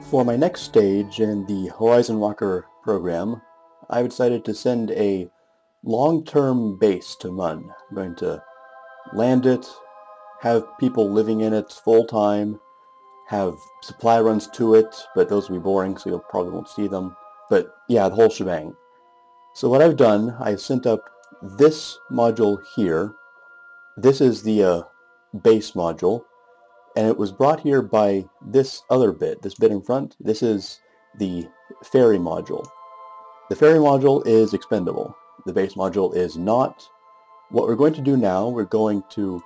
For my next stage in the Horizonwalker program, I decided to send a long-term base to Mun. I'm going to land it, have people living in it full-time, have supply runs to it, but those will be boring, so you probably won't see them. But yeah, the whole shebang. So what I've done, I've sent up this module here. This is the base module, and it was brought here by this other bit, this bit in front. This is the ferry module. The ferry module is expendable. The base module is not. What we're going to do now, we're going to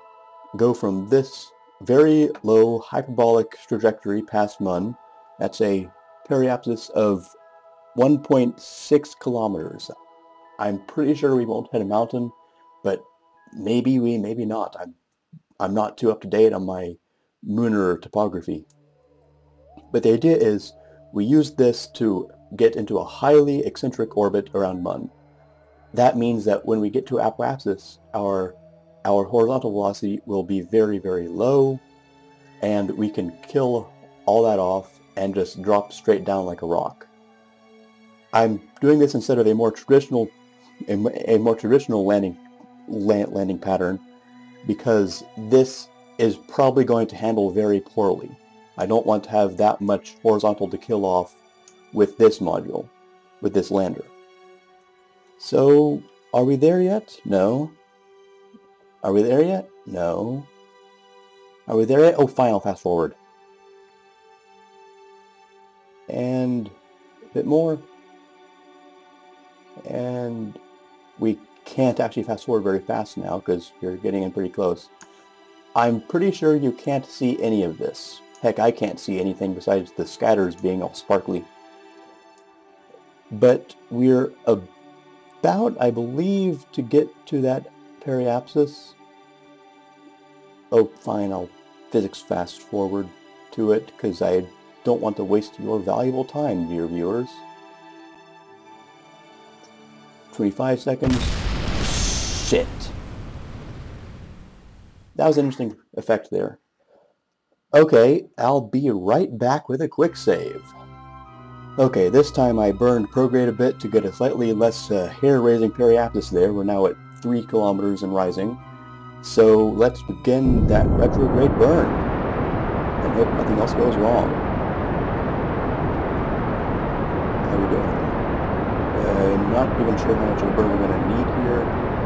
go from this very low hyperbolic trajectory past Mun. That's a periapsis of 1.6 kilometers. I'm pretty sure we won't hit a mountain, but maybe we, maybe not. I'm not too up to date on my lunar topography. But the idea is we use this to get into a highly eccentric orbit around Mun. That means that when we get to apoapsis, our horizontal velocity will be very, very low, and we can kill all that off and just drop straight down like a rock. I'm doing this instead of a more traditional landing pattern, because this is probably going to handle very poorly. I don't want to have that much horizontal to kill off with this module, with this lander. So, are we there yet? No. Are we there yet? No. Are we there yet? Oh, fine, I'll fast forward. And a bit more. And we can't actually fast forward very fast now because you're getting in pretty close. I'm pretty sure you can't see any of this. Heck, I can't see anything besides the scatters being all sparkly. But we're about, I believe, to get to that periapsis. Oh, fine, I'll physics fast forward to it because I don't want to waste your valuable time, dear viewers. 25 seconds. Shit. That was an interesting effect there. Okay, I'll be right back with a quick save. Okay, this time I burned prograde a bit to get a slightly less hair-raising periapsis there. We're now at 3 kilometers and rising. So let's begin that retrograde burn and hope nothing else goes wrong. How are we doing? I'm not even sure how much of a burn we're going to need here,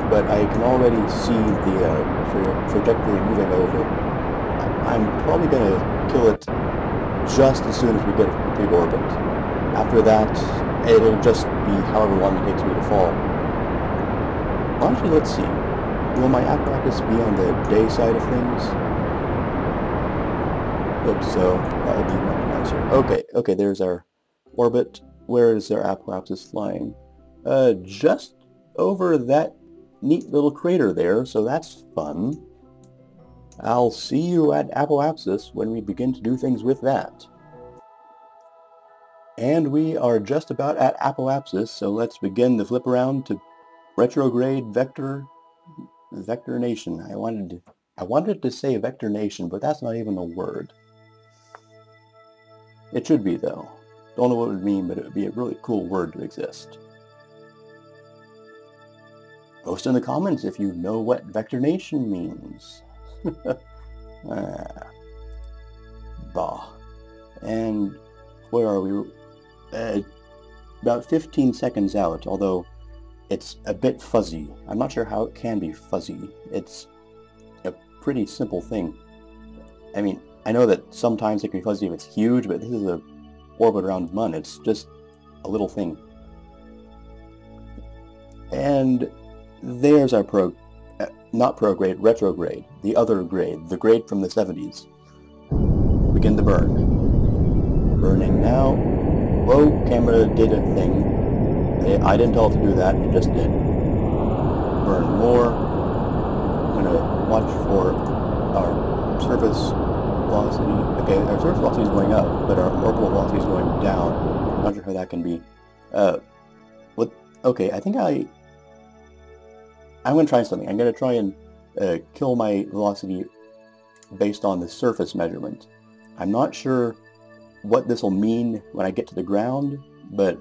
but I can already see the trajectory moving over. I'm probably going to kill it just as soon as we get a complete orbit. After that, it'll just be however long it takes me to fall. Honestly, let's see. Will my apparatus be on the day side of things? Hope so. That would be much nicer. Okay, there's our orbit. Where is our apoapsis flying? Just over that neat little crater there, so that's fun. I'll see you at apoapsis when we begin to do things with that. And we are just about at apoapsis, so let's begin the flip around to retrograde vector nation. I wanted to say vector nation, but that's not even a word. It should be though. Don't know what it would mean, but it would be a really cool word to exist. Post in the comments if you know what vector nation means. Bah. And where are we? About 15 seconds out, although it's a bit fuzzy. I'm not sure how it can be fuzzy. It's a pretty simple thing. I mean, I know that sometimes it can be fuzzy if it's huge, but this is a orbit around Mun. It's just a little thing. And there's our not prograde, retrograde, the other grade, the grade from the 70s. Begin the burn. Burning now. Whoa, camera did a thing. I didn't tell it to do that, it just did. Burn more. I'm going to watch for our surface velocity. Okay, our surface velocity is going up, but our orbital velocity is going down. Not sure how that can be. Okay, I think I'm going to try something. I'm going to try and kill my velocity based on the surface measurement. I'm not sure what this will mean when I get to the ground, but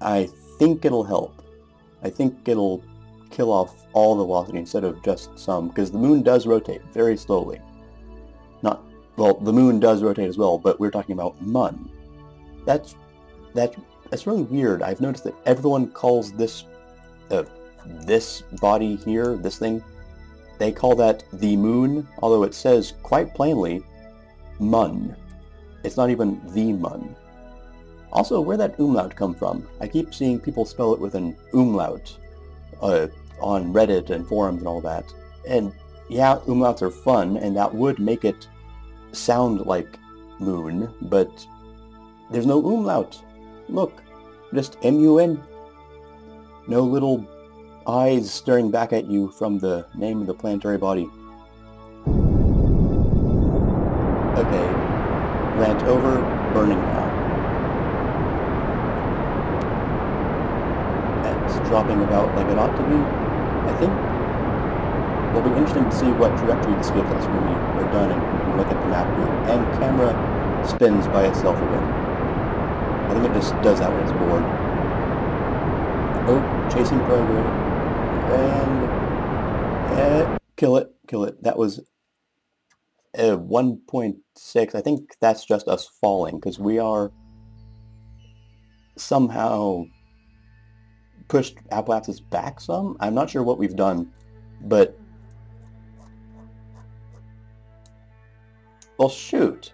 I think it'll help. I think it'll kill off all the velocity instead of just some, because the moon does rotate very slowly. Well, the moon does rotate as well, but we're talking about Mun. That's really weird. I've noticed that everyone calls this body here, this thing, they call that the moon, although it says quite plainly Mun. It's not even the Mun. Also, where'd that umlaut come from? I keep seeing people spell it with an umlaut on Reddit and forums and all that. And yeah, umlauts are fun, and that would make it sound like moon, but there's no umlaut. Look, just M-U-N. No little eyes staring back at you from the name of the planetary body. Okay, rant over, burning now. That's dropping about like it ought to be, I think. It'll be interesting to see what trajectory this gives us when we are done and we can look at the map here. And camera spins by itself again. I think it just does that when it's bored. Oh, chasing program. And kill it. That was 1.6. I think that's just us falling, because we are somehow pushed Apoapsis back some. I'm not sure what we've done, but well, shoot.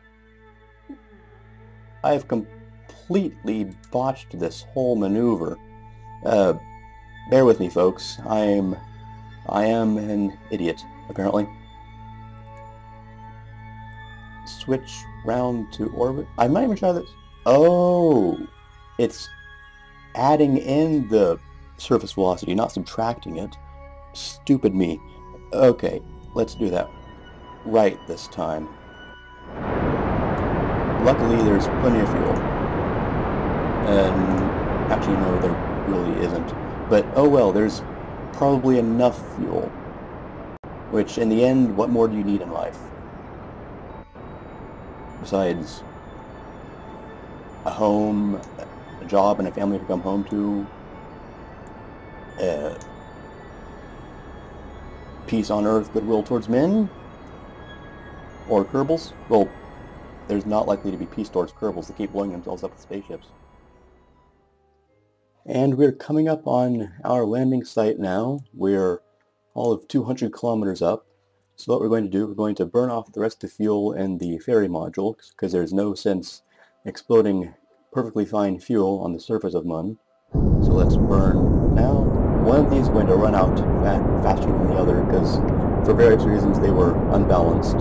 I have completely botched this whole maneuver. Bear with me, folks. I am an idiot, apparently. Switch round to orbit. I'm not even sure that... Oh! It's adding in the surface velocity, not subtracting it. Stupid me. Okay, let's do that right this time. Luckily, there's plenty of fuel. And actually, no, there really isn't. But, oh well, there's probably enough fuel. Which, in the end, what more do you need in life? Besides a home, a job, and a family to come home to. Peace on earth, goodwill towards men? Or Kerbals? Well, there's not likely to be peace towards Kerbals. They keep blowing themselves up with spaceships. And we're coming up on our landing site now. We're all of 200 kilometers up. So what we're going to do, we're going to burn off the rest of the fuel in the ferry module, because there's no sense exploding perfectly fine fuel on the surface of Mun. So let's burn now. One of these is going to run out faster than the other, because for various reasons they were unbalanced.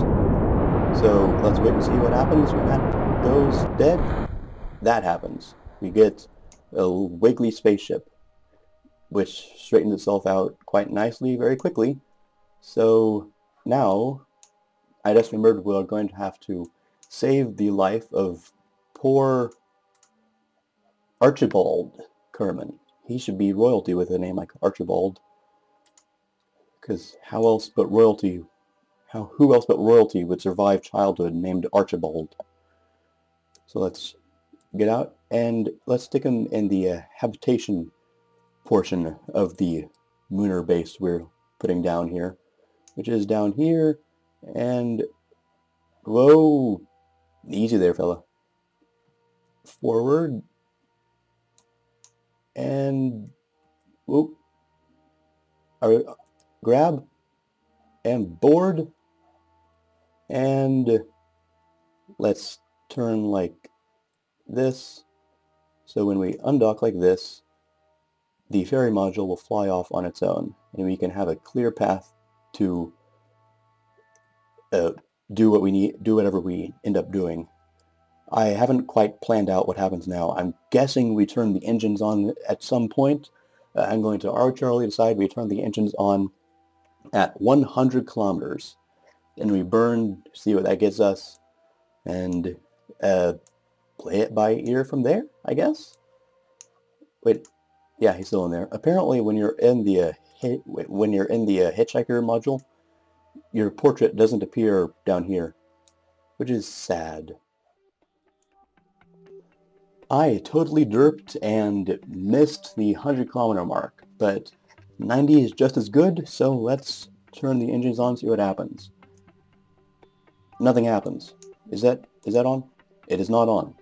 So let's wait and see what happens when that goes dead. That happens. We get a wiggly spaceship, which straightens itself out quite nicely very quickly. So now, I just remembered we're going to have to save the life of poor Archibald Kerman. He should be royalty with a name like Archibald. Because who else but royalty would survive childhood named Archibald? So let's get out and let's stick him in the habitation portion of the lunar base we're putting down here, which is down here. And whoa, easy there, fella. Forward and whoop, grab and board, and let's turn like this, so when we undock like this, the ferry module will fly off on its own, and we can have a clear path to do whatever we end up doing. I haven't quite planned out what happens now. I'm guessing we turn the engines on at some point. I'm going to arbitrarily decide we turn the engines on at 100 kilometers. And we burn, see what that gets us, and play it by ear from there, I guess? Wait, yeah, he's still in there. Apparently when you're in the hitchhiker module, your portrait doesn't appear down here, which is sad. I totally derped and missed the 100-kilometer mark, but 90 is just as good, so let's turn the engines on and see what happens. Nothing happens. Is that on? It is not on.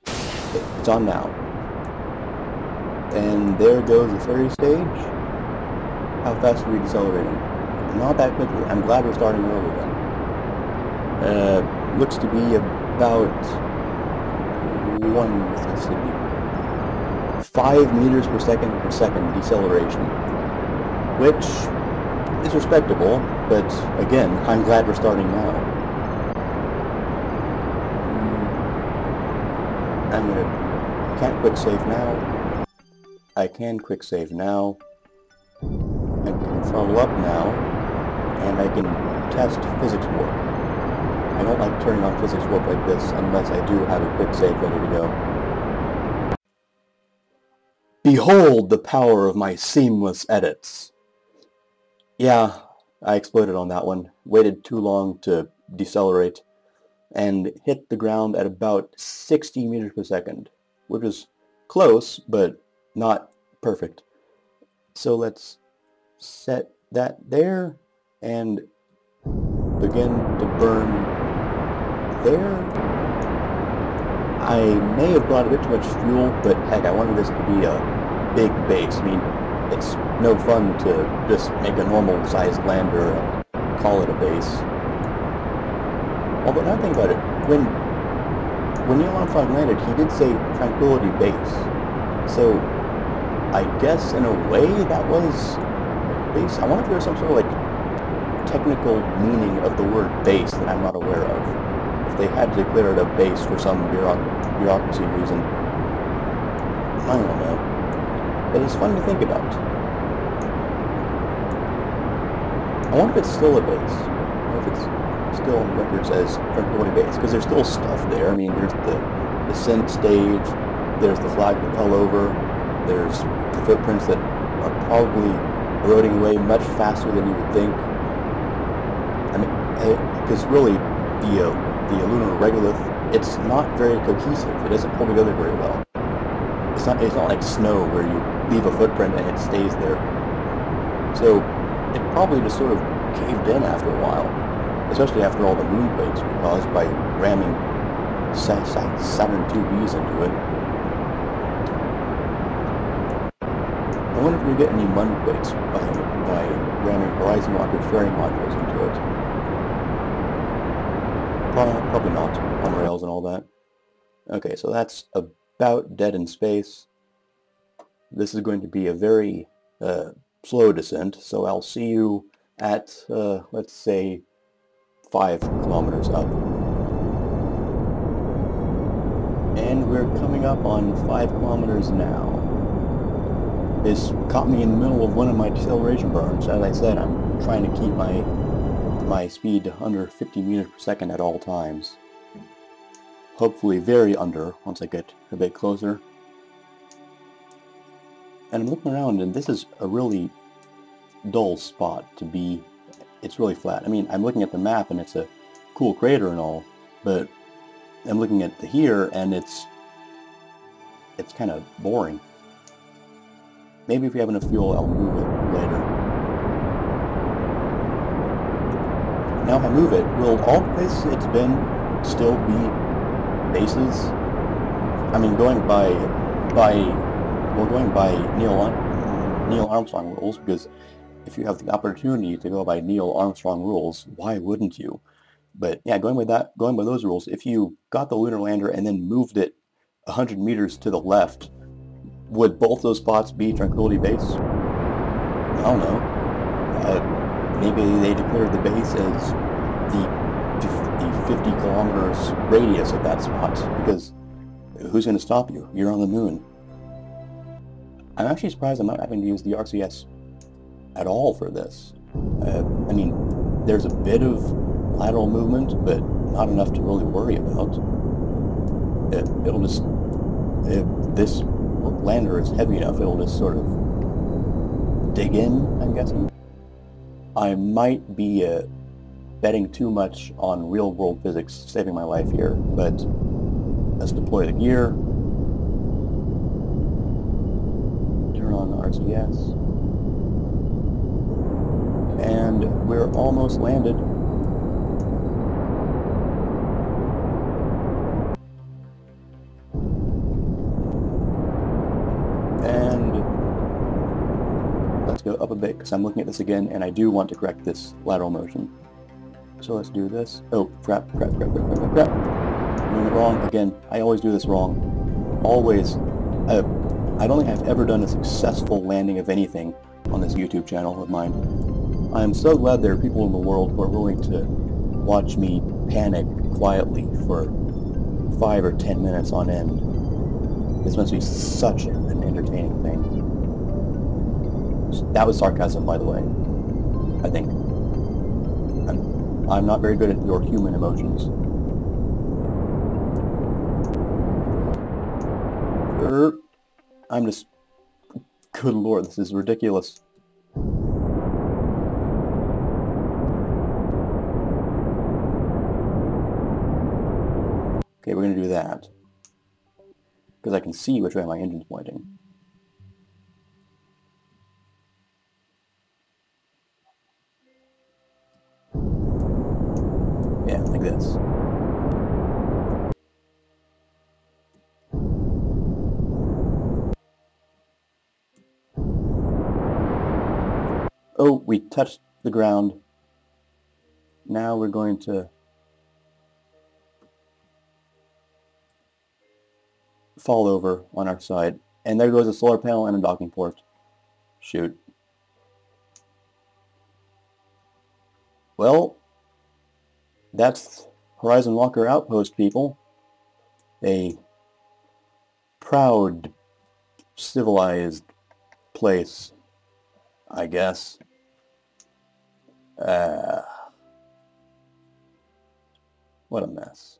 It's on now. And there goes the ferry stage. How fast are we decelerating? Not that quickly. I'm glad we're starting early then. Looks to be about 5 meters per second deceleration, which is respectable, but again, I'm glad we're starting now. Can't quick save now. I can quick save now. I can throttle up now, and I can test physics warp. I don't like turning on physics warp like this unless I do have a quick save ready to go. Behold the power of my seamless edits. Yeah, I exploded on that one. Waited too long to decelerate and hit the ground at about 60 meters per second, which is close, but not perfect. So let's set that there and begin to burn there. I may have brought a bit too much fuel, but heck, I wanted this to be a big base. I mean, it's no fun to just make a normal-sized lander and call it a base. Although, now think about it, when Neil Armstrong landed, he did say Tranquility Base. So, I guess in a way that was a base. I wonder if there's some sort of like technical meaning of the word base that I'm not aware of. If they had to declare it a base for some bureaucracy reason. I don't know. But it's fun to think about. I wonder if it's still a base. Or if it's still on the records as Tranquility Base, because there's still stuff there. I mean, there's the ascent stage, there's the flag that fell over, there's the footprints that are probably eroding away much faster than you would think. I mean, because really, the lunar regolith, it's not very cohesive. It doesn't hold together very well. It's not like snow where you leave a footprint and it stays there. So it probably just sort of caved in after a while, especially after all the moonquakes were caused by ramming Saturn IIBs into it. I wonder if we get any moonquakes by ramming Horizonwalker fairing modules into it. Probably not, on rails and all that. Okay, so that's about dead in space. This is going to be a very slow descent, so I'll see you at, let's say, 5 kilometers up. And we're coming up on 5 kilometers now. This caught me in the middle of one of my deceleration burns. As I said, I'm trying to keep my speed under 50 meters per second at all times. Hopefully very under once I get a bit closer. And I'm looking around, and this is a really dull spot to be. It's really flat. I mean, I'm looking at the map and it's a cool crater and all, but I'm looking at here and it's kind of boring. Maybe if we have enough fuel, I'll move it later. Now if I move it, will all the places it's been still be bases? I mean, going by Neil Armstrong rules, because if you have the opportunity to go by Neil Armstrong rules, why wouldn't you? But yeah, going by those rules, if you got the lunar lander and then moved it 100 meters to the left, would both those spots be Tranquility Base? I don't know. Maybe they declared the base as the 50 kilometers radius of that spot, because who's going to stop you? You're on the moon. I'm actually surprised I'm not having to use the RCS at all for this. I mean, there's a bit of lateral movement, but not enough to really worry about. It'll just, if this lander is heavy enough, it'll just sort of dig in, I'm guessing. I might be betting too much on real-world physics saving my life here, but let's deploy the gear, on RCS. And we're almost landed. And let's go up a bit, because I'm looking at this again, and I do want to correct this lateral motion. So let's do this. Oh, crap. I'm doing it wrong again. I always do this wrong. Always. I don't think I've ever done a successful landing of anything on this YouTube channel of mine. I'm so glad there are people in the world who are willing to watch me panic quietly for 5 or 10 minutes on end. This must be such an entertaining thing. That was sarcasm, by the way. I think. I'm not very good at your human emotions. I'm just... Good lord, this is ridiculous. Okay, we're going to do that. Because I can see which way my engine's pointing. Yeah, like this. Oh, we touched the ground. Now we're going to fall over on our side. And there goes a solar panel and a docking port. Shoot. Well, that's Horizonwalker Outpost, people. A proud, civilized place, I guess. What a mess.